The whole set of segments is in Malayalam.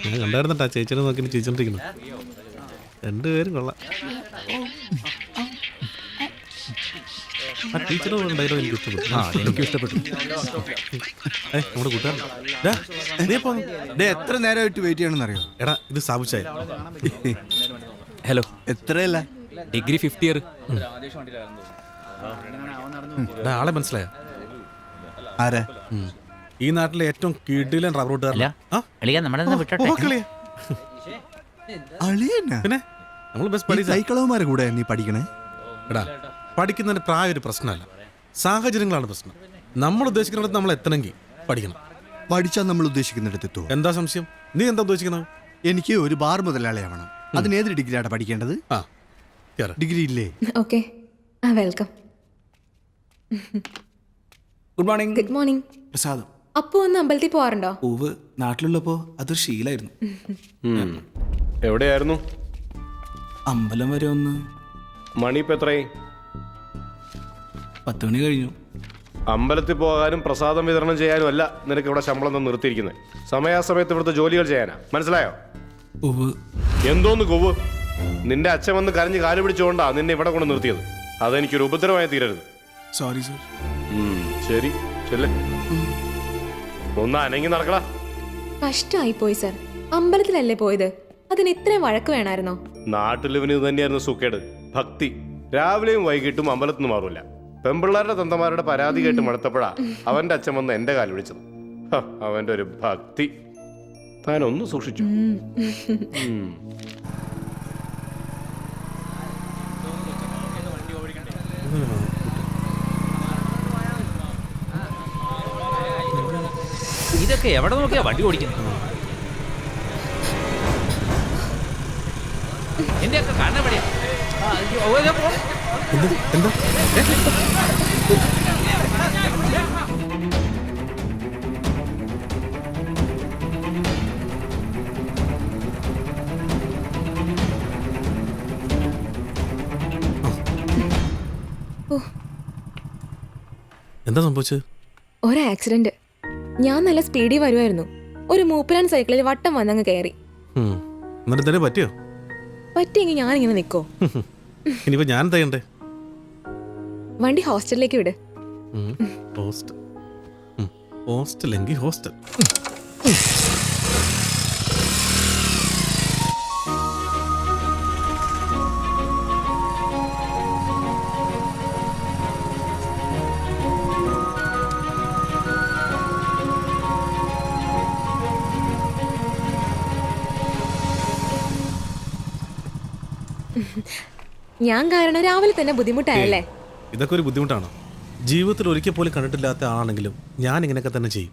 ഞാൻ കണ്ടായിരുന്നട്ടാ ചേച്ചിനെ നോക്കി ചിരിച്ചോണ്ടിരിക്കുന്നു. രണ്ടുപേരും കൊള്ളാം. ആ ടീച്ചറുടെ ഡയലോഗ് എനിക്ക് ഇഷ്ടപ്പെട്ടു. എനിക്കും ഇഷ്ടപ്പെട്ടു. നമ്മുടെ കൂട്ടുകാരൻ എത്ര നേരമായിട്ട് വെയിറ്റ് ചെയ്യണമെന്ന് അറിയോ? എടാ ഇത് സാബുച്ചായ. ഹലോ, എത്രയല്ല? Degree 5th year. ആളെ മനസ്സിലായ? ആരാ? ഈ നാട്ടിലെ ഏറ്റവും കിടിലൻ റബ്ബർ കൂട്ടുകാരൻ. പിന്നെ നമ്മൾ ബസ് പഠിച്ച സൈക്കിളവന്മാരെ കൂടെ നീ പഠിക്കണേ? എടാ പഠിക്കുന്നതിന് പ്രായം ഒരു പ്രശ്നമല്ല, സാഹചര്യങ്ങളാണ് പ്രശ്നം. നമ്മൾ ഉദ്ദേശിക്കുന്നിടത്ത് നമ്മൾ എത്തണമെങ്കിൽ പഠിക്കണം. പഠിച്ചാൽ നമ്മൾ ഉദ്ദേശിക്കുന്നിടത്ത് എത്തുമോ? എന്താ സംശയം? നീ എന്താ ഉദ്ദേശിക്കുന്നത്? എനിക്ക് ഒരു ബാർ മുതലാളിയാവണം. അതിന് ഏത് ഡിഗ്രിയാണ് പഠിക്കേണ്ടത്? ഡിഗ്രി ഇല്ലേ? Okay, welcome. Good morning. Good morning. പ്രസാദം. അപ്പോ ഒന്ന് അമ്പലത്തിൽ പോവാറുണ്ടോ? പൂവ് നാട്ടിലുള്ളപ്പോ അതൊരു ശീലായിരുന്നു. എവിടെയായിരുന്നു? അമ്പലം വരെ ഒന്ന്. മണി ഇപ്പം എത്രയായി? 10 മണി കഴിഞ്ഞു. അമ്പലത്തിൽ പോകാനും പ്രസാദം വിതരണം ചെയ്യാനും അല്ല നിനക്ക് ഇവിടെ ശമ്പളം തന്ന് നിർത്തിയിരിക്കുന്നത്. സമയാസമയത്ത് ഇവിടുത്തെ ജോലികൾ ചെയ്യാനാ, മനസ്സിലായോ? പൂവ് എന്തോന്ന് കൊവ്? നിന്റെ അച്ഛൻ വന്ന് കരഞ്ഞ് കാല് പിടിച്ചുകൊണ്ടാ നിന്നെ ഇവിടെ കൊണ്ട് നിർത്തിയത്. അതെനിക്കൊരു ഉപദ്രവമായി തീരരുത്. Sorry sir. ശരി ചെല്ലേ, ഒന്ന് അനങ്ങി നടക്കടാ. കഷ്ടമായി പോയി സർ. അമ്പലത്തിലല്ലേ പോയത്, അതിന് ഇത്രയും വഴക്ക് വേണമായിരുന്നോ? നാട്ടിലിവന് ഇത് തന്നെയായിരുന്നു സുഖേട്, ഭക്തി. രാവിലെയും വൈകിട്ടും അമ്പലത്തിൽ നിന്ന് മാറൂല. പെമ്പിള്ളാരുടെ തന്തമാരുടെ പരാതി കേട്ട് മടുത്തപ്പോഴാ അവന്റെ അച്ഛൻ വന്ന് എന്റെ കാല് വിളിച്ചത്. അവന്റെ ഒരു ഭക്തി താനൊന്ന് സൂക്ഷിച്ചു. ഇതൊക്കെ എവിടെ നോക്കിയാ വണ്ടി ഓടിക്കുന്നത്? എന്റെ ഒക്കെ കണ്ണപടിയാ. എന്താ സംഭവിച്ചത്? ഒരു ആക്സിഡന്റ്. ഞാൻ നല്ല സ്പീഡിൽ വരുമായിരുന്നു. ഒരു മൂപ്പരാൻ സൈക്കിളിൽ വട്ടം വന്നങ്ങ് കയറി. എന്നിട്ട് തന്നെ പറ്റിയോ? പറ്റിയെങ്കിൽ ഞാനിങ്ങനെ നിക്കോ? ഇനിയിപ്പോ ഞാൻ എന്താ ചെയ്യണ്ടേ? വണ്ടി ഹോസ്റ്റലിലേക്ക് വിട്. ഹോസ്റ്റലെങ്കിൽ ഹോസ്റ്റൽ. ഞാൻ കാരണം രാവിലെ തന്നെ ബുദ്ധിമുട്ടായല്ലേ? ഇതൊക്കെ ഒരു ബുദ്ധിമുട്ടാണോ? ജീവിതത്തിൽ ഒരിക്കൽ പോലും കണ്ടിട്ടില്ലാത്ത ആളാണെങ്കിലും ഞാൻ ഇങ്ങനെയൊക്കെ തന്നെ ചെയ്യും.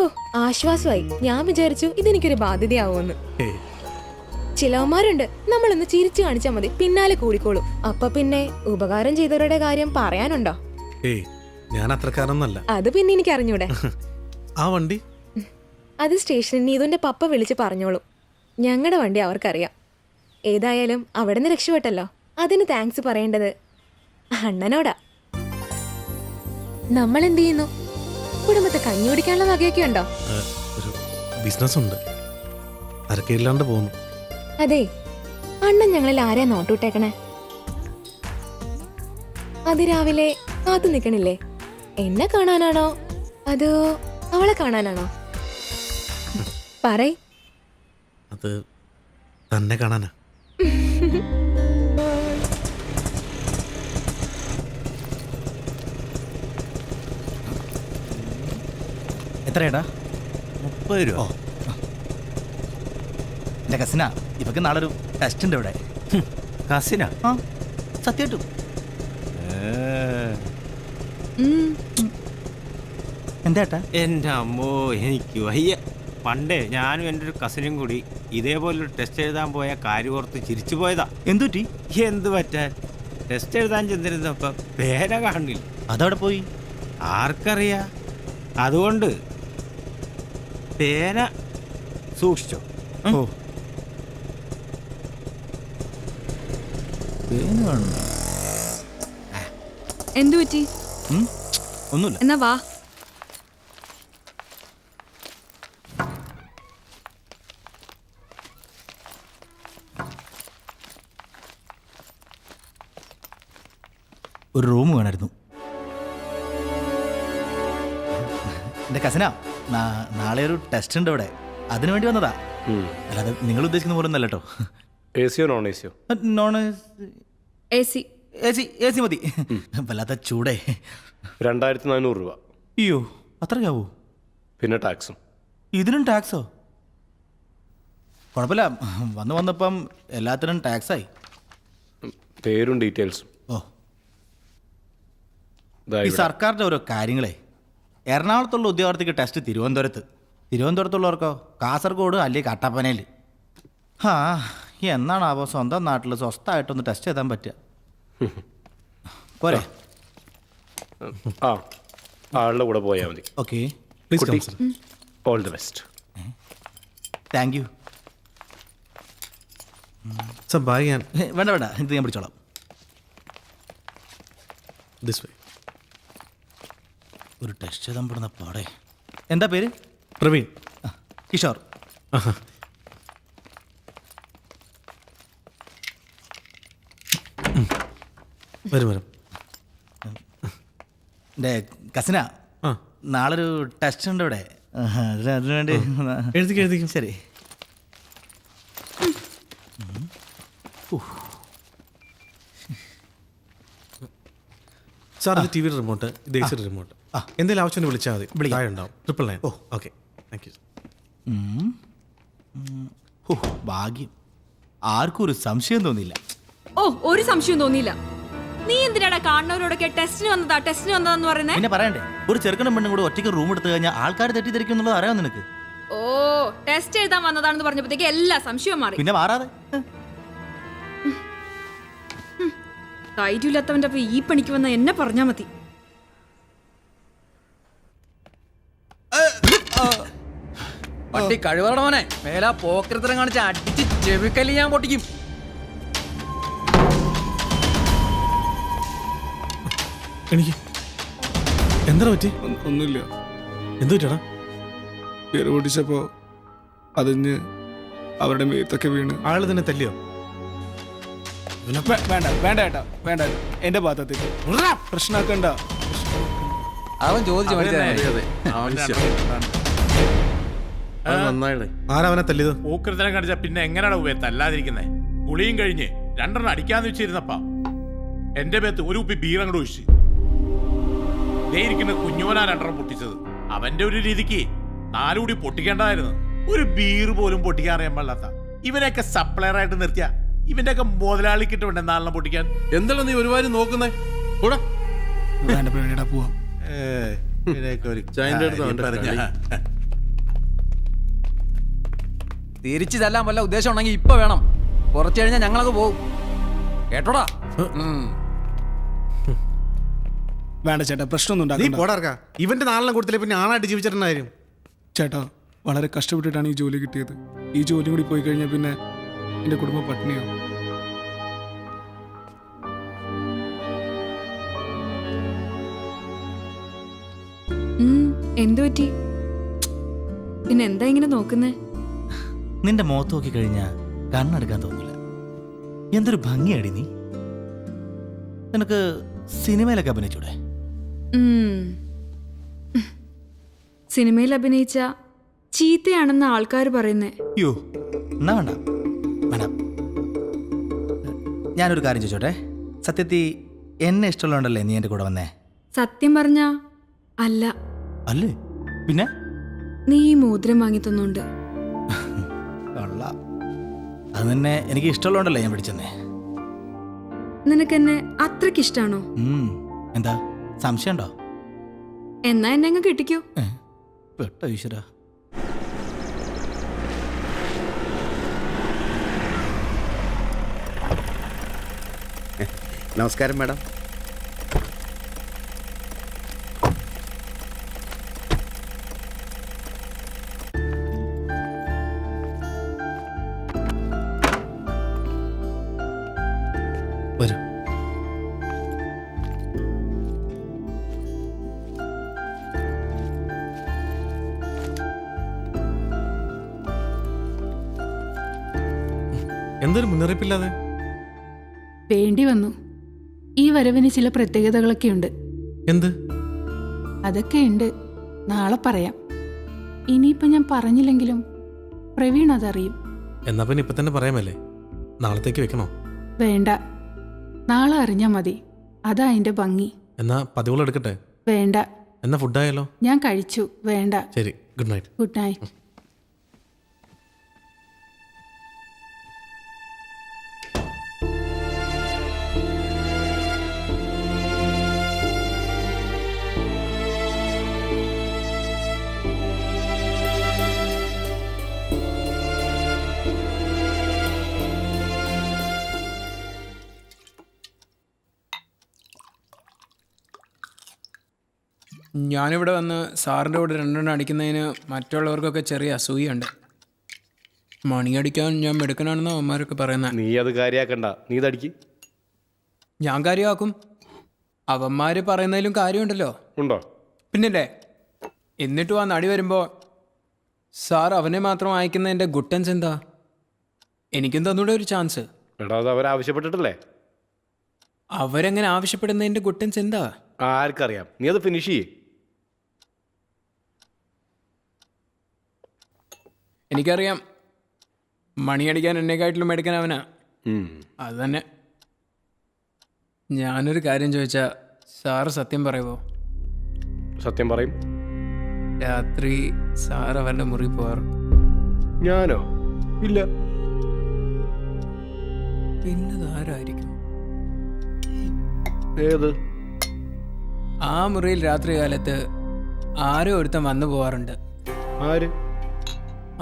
ഓ, ആശ്വാസമായി. ഞാൻ വിചാരിച്ചു ഇതെനിക്കൊരു ബാധ്യതയാവുമെന്ന്. ചിലവന്മാരുണ്ട്, നമ്മളൊന്ന് ചിരിച്ചു കാണിച്ചാൽ മതി, പിന്നാലെ കൂടിക്കോളും. അപ്പൊ പിന്നെ ഉപകാരം ചെയ്തവരുടെ കാര്യം പറയാനുണ്ടോ? ഞാൻ അത്രക്കാരൊന്നല്ല. അത് പിന്നെ എനിക്ക് അറിഞ്ഞൂടെ. ആ വണ്ടി അത് സ്റ്റേഷനിൽ നീതുന്റെ പപ്പ വിളിച്ച് പറഞ്ഞോളൂ. ഞങ്ങളുടെ വണ്ടി അവർക്കറിയാം. ഏതായാലും അവിടെ നിന്ന് രക്ഷപ്പെട്ടല്ലോ. അതിന് താങ്ക്സ് പറയേണ്ടത് അണ്ണനോടാ. നമ്മൾ എന്ത് ചെയ്യുന്നു? കുടുംബത്തെ കഞ്ഞി കുടിക്കാനുള്ള വകയൊക്കെ ഉണ്ടോ? ഒരു ബിസിനസ് ഉണ്ട്, അരക്കില്ലാണ്ട് പോകുന്നു. അതെ, അണ്ണൻ ഞങ്ങളിൽ ആരെയാ നോട്ടൂട്ടേക്കണേ? അതിരാവിലെ കാത്തു നിൽക്കണില്ലേ? എന്നെ കാണാനാണോ അതോ അവളെ കാണാനാണോ? പറയ്. അത് തന്നെ കാണാനാ. എത്രയേട്ടാ? 30 രൂപ. എൻ്റെ കസിനാ. ഇവക്ക് നാളെ ഒരു ടെസ്റ്റ് ഉണ്ട് ഇവിടെ. കസിനാ? ആ, സത്യമായിട്ടും. എന്താ? എൻ്റെ അമ്മോ, എനിക്ക് വയ്യ. പണ്ടേ ഞാനും എൻ്റെ ഒരു കസിനും കൂടി ഇതേപോലൊരു ടെസ്റ്റ് എഴുതാൻ പോയ കാര്യം ഓർത്ത് ചിരിച്ചു പോയതാ. എന്തുപറ്റി? എന്ത് പറ്റാൻ? ടെസ്റ്റ് എഴുതാൻ ചെന്നിരുന്നപ്പോൾ പേന കാണില്ല. അതവിടെ പോയി. ആർക്കറിയാ? അതുകൊണ്ട് പേന സൂക്ഷിച്ചോ. ഓ, പേന കാണുന്നു. എന്തു പറ്റി? ഒന്നുമില്ല. എന്നാ വാ. ഒരു റൂം വേണമായിരുന്നു. എൻ്റെ കസിനാ, നാളെ ഒരു ടെസ്റ്റ് ഉണ്ട് ഇവിടെ, അതിനു വേണ്ടി വന്നതാ. അല്ലാതെ നിങ്ങൾ ഉദ്ദേശിക്കുന്ന പോലെ ഒന്നല്ല കേട്ടോ. എ സിയോ നോൺ എ സിയോ? Non AC. എ സി മതി. വല്ലാത്ത ചൂടേ. 2400 രൂപ. അയ്യോ, അത്രയ്ക്കാവോ? പിന്നെ ടാക്സും. ഇതിനും ടാക്സോ? കുഴപ്പമില്ല, വന്നപ്പം എല്ലാത്തിനും ടാക്സായി. പേരും ഡീറ്റെയിൽസും. ഓ, ദാ ഈ ഇവിടെ. സർക്കാരിൻ്റെ ഓരോ കാര്യങ്ങളെ. എറണാകുളത്തുള്ള ഉദ്യോഗാർത്ഥിക്ക് ടെസ്റ്റ് തിരുവനന്തപുരത്തുള്ളവർക്കോ കാസർഗോഡ് അല്ലെങ്കിൽ കട്ടപ്പനയിൽ. ആ, എന്നാണാവോ സ്വന്തം നാട്ടിൽ സ്വസ്ഥമായിട്ടൊന്ന് ടെസ്റ്റ് ചെയ്താൻ പറ്റുക. പോരെ? ആ, ആളുടെ കൂടെ പോയാൽ മതി. ഓക്കെ, പ്ലീസ് കുട്ടി, come sir. All the best. Thank you. Sir bye ഞാൻ വേണ്ട വേണ്ട, ഇത് ഞാൻ പിടിച്ചോളാം. This way. ഒരു ടെസ്റ്റ് ചെയ്താൻ പെടുന്ന പാടെ. എന്താ പേര്? പ്രവീൺ. കിഷോർ. ആഹാ. വരും വരും. എൻ്റെ കസിനാ, ആ, നാളൊരു ടെസ്റ്റ് ഉണ്ട് ഇവിടെ. അതിനുവേണ്ടി എഴുതിക്കും. ശരി. സാർ ഇത് ടി വിയുടെ റിമോട്ട്, ഇത് AC റിമോട്ട്. എന്തെങ്കിലും ആവശ്യം വിളിച്ചാൽ മതി. വിളിക്കാം. താഴെ ഉണ്ടാവും. 999. ഓ, ഓക്കെ, താങ്ക് യു. ഭാഗ്യം, ആർക്കും ഒരു സംശയം തോന്നിയില്ല. ഓ, ഒരു സംശയം തോന്നിയില്ല. നീ എന്തിനാടാ കാണുന്നവരോടൊക്കെ ടെസ്റ്റിന് വന്നതാന്ന് പറയുന്നേ? പിന്നെ പറയണ്ടേ, ഒരു ചെറുക്കനും പെണ്ണും കൂടെ ഒറ്റയ്ക്ക് റൂം എടുത്തു കഴിഞ്ഞാൽ ആൾക്കാർ തെറ്റിദ്ധരിക്കും എന്നുള്ളത് അറിയാം നിനക്ക്. ഓ, ടെസ്റ്റ് എഴുതാൻ വന്നതാണെന്ന് പറഞ്ഞപ്പോഴത്തേക്ക് എല്ലാ സംശയവും മാറി. പിന്നെ മാറാതെ ധൈര്യമില്ലാത്തവന്റെ അപ്പൊ ഈ പണിക്ക് വന്ന എന്നെ പറഞ്ഞാ മതി. പട്ടി കഴിവറട മോനെ, മേലാ പോക്കരത്തരം കാണിച്ച് അടിച്ച് ചെവിക്കല്ലി ഞാൻ പൊട്ടിക്കും. എനിക്ക് എന്താ പറ്റി? ഒന്നുമില്ല. എന്തു പറ്റടാ? പേര് പൊട്ടിച്ചപ്പോ അതിന് അവരുടെ മേത്തൊക്കെ വീണ്. ആള് തന്നെ തല്ലിയോ? വേണ്ട വേണ്ട ഏട്ടാ, വേണ്ട. എന്റെ ഭാഗത്തേക്ക് പ്രശ്നമാക്കണ്ട. അവൻ ചോദിച്ചു ആരാ അവനെ തല്ലിയത്? പൂക്കൃതനം കാണിച്ച പിന്നെ എങ്ങനെയാണ് ഉപയെ തല്ലാതിരിക്കുന്നേ? കുളിയും കഴിഞ്ഞ് 2 അടിക്കാന്ന് വെച്ചിരുന്നപ്പാ എന്റെ മേത്ത് ഒരു കുപ്പി ബീർ അങ്ങോട്ട് ഒഴിച്ച്. ദേ ഇരിക്കുന്ന കുഞ്ഞോനാ 2 പൊട്ടിച്ചത്. അവന്റെ ഒരു രീതിക്ക് 4 കൂടി പൊട്ടിക്കേണ്ടതായിരുന്നു. ഒരു ബീർ പോലും പൊട്ടിക്കാൻ അറിയാൻ പാടില്ലാത്ത ഇവനെയൊക്കെ സപ്ലയർ ആയിട്ട് നിർത്തിയ ഇവന്റെയൊക്കെ മുതലാളിക്കിട്ട് വേണ്ട 4 പൊട്ടിക്കാൻ. എന്താണ് നീ ഒരുപാട് നോക്കുന്നേ? കൂടാ വേണ്ട പേടിയുടെ പോവാം. തിരിച്ചു തല്ലാൻ വല്ല ഉദ്ദേശം ഉണ്ടെങ്കിൽ ഇപ്പൊ വേണം. കുറച്ചു കഴിഞ്ഞാൽ ഞങ്ങളങ്ങ് പോകും. കേട്ടോടാ? വേണ്ട ചേട്ടാ, പ്രശ്നമൊന്നും നീ ഉണ്ടാക്കണ്ട. പോടാർക്കാ. ഇവന്റെ 4 കൊടുത്തില്ല പിന്നെ ആണായിട്ട് ജീവിച്ചിട്ടുണ്ടായിരുന്നു. ചേട്ടാ, വളരെ കഷ്ടപ്പെട്ടിട്ടാണ് ഈ ജോലി കിട്ടിയത്. ഈ ജോലി കൂടി പോയി കഴിഞ്ഞാൽ പിന്നെ എന്റെ കുടുംബം പട്ടിണിയാവും. എന്തു പറ്റി? പിന്നെ എന്താ ഇങ്ങനെ നോക്കുന്നേ? നിന്റെ മുഖത്ത് നോക്കി കഴിഞ്ഞാൽ കണ്ണെടുക്കാൻ തോന്നില്ല. എന്തൊരു ഭംഗിയാടി നീ. നിനക്ക് സിനിമയിലൊക്കെ അഭിനയിച്ചൂടെ? സിനിമയിൽ അഭിനയിച്ച ചീത്തയാണെന്ന് ആൾക്കാർ പറയുന്നേ. അയ്യോ, എന്നാ വേണ്ട വേണ്ട. ഞാനൊരു കാര്യം ചോദിച്ചോട്ടെ, സത്യത്തിൽ എന്നെ ഇഷ്ടമുള്ളതുകൊണ്ടല്ലേ നീ എൻ്റെ കൂടെ വന്നേ? സത്യം പറഞ്ഞ അല്ല. അല്ലേ പിന്നെ? നീ ഈ മോതിരം വാങ്ങി തന്നോണ്ട്. കൊള്ളാം. അത് തന്നെ എനിക്ക് ഇഷ്ടമുള്ളതുകൊണ്ടല്ലേ ഞാൻ പിടിച്ചെന്നേ. നിനക്കെന്നെ അത്രയ്ക്ക് ഇഷ്ടാണോ? എന്താ സംശയം ഉണ്ടോ? എന്നാ എന്നെ അങ്ങ് കെട്ടിക്കോ. പെട്ട ഈശ്വര. നമസ്കാരം മാഡം. വരും. എന്തൊരു മുന്നറിയിപ്പില്ലാതെ? വേണ്ടി വന്നു. ഈ വരവിന് ചില പ്രത്യേകതകളൊക്കെ ഉണ്ട്. എന്ത്? അതൊക്കെ ഉണ്ട്, നാളെ പറയാം. ഇനിയിപ്പോൾ ഞാൻ പറഞ്ഞില്ലെങ്കിലും പ്രവീൺ അതറിയും. എന്നാ പിന്നെ ഇപ്പൊ തന്നെ പറയാമല്ലേ? നാളത്തേക്ക് വെക്കണോ? വേണ്ട, നാളെ അറിഞ്ഞാൽ മതി. അതാ അതിൻ്റെ ഭംഗി. എന്നാ പതിവുകൾ എടുക്കട്ടെ? വേണ്ട. എന്നാ ഫുഡായാലോ? ഞാൻ കഴിച്ചു, വേണ്ട. ശരി, ഗുഡ് നൈറ്റ്. Good night. ഞാനിവിടെ വന്ന് സാറിൻ്റെ കൂടെ 2 അടിക്കുന്നതിന് മറ്റുള്ളവർക്കൊക്കെ ചെറിയ അസൂയുണ്ട്. മണിയടിക്കാൻ ഞാൻ മെടുക്കനാണെന്ന് അവന്മാരൊക്കെ പറയുന്നത്. നീ അത് കാര്യാക്കണ്ട, നീ ഇതടിക്ക്. ഞാൻ കാര്യമാക്കും. അവന്മാർ പറയുന്നതിലും കാര്യമുണ്ടല്ലോ. ഉണ്ടോ? പിന്നില്ലേ, എന്നിട്ടും ആ നടി വരുമ്പോൾ സാർ അവനെ മാത്രം അയക്കുന്നതിൻ്റെ ഗുട്ടൻസ് എന്താ? എനിക്കും തന്നൂടെ ഒരു ചാൻസ്. എടാ, അത് അവരാവശ്യപ്പെട്ടിട്ടല്ലേ? അവരെങ്ങനെ ആവശ്യപ്പെടുന്നതിൻ്റെ ഗുട്ടൻസ് എന്താ? ആർക്കറിയാം, നീ അത് ഫിനിഷ് ചെയ്യേ. എനിക്കറിയാം, മണിയടിക്കാൻ എന്നെക്കാട്ടിലും എടുക്കാൻ അവനാ. അത് തന്നെ. ഞാനൊരു കാര്യം ചോദിച്ചാൽ സാറ് സത്യം പറയുമോ? സത്യം പറയും. രാത്രി സാർ അവരുടെ മുറി പോവാറുണ്ട്. ഞാനോ? ഇല്ല. പിന്നതാരായിരിക്കും? ഏത്? ആ മുറിയിൽ രാത്രി കാലത്ത് ആരോ ഒരുത്തൻ വന്നു പോവാറുണ്ട്. ആര്?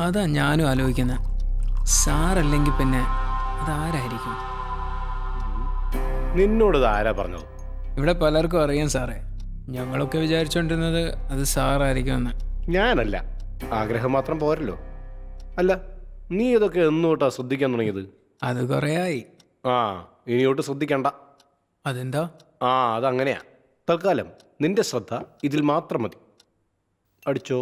അതാ ഞാനും ആലോചിക്കുന്നത്. സാറല്ലെങ്കിൽ പിന്നെ അതാരായിരിക്കും? നിന്നോട് ഇത് ആരാ പറഞ്ഞത്? ഇവിടെ പലർക്കും അറിയാം സാറേ. ഞങ്ങളൊക്കെ വിചാരിച്ചുകൊണ്ടിരുന്നത് അത് സാറായിരിക്കുമെന്ന്. ഞാനല്ല, ആഗ്രഹം മാത്രം പോരല്ലോ. അല്ല, നീ ഇതൊക്കെ എന്നോട്ടാ ശ്രദ്ധിക്കാൻ തുടങ്ങിയത്? അത് കുറേയായി. ആ, ഇനിയോട്ട് ശ്രദ്ധിക്കണ്ട. അതെന്താ? അതങ്ങനെയാ. തൽക്കാലം നിന്റെ ശ്രദ്ധ ഇതിൽ മാത്രം മതി. അടിച്ചോ.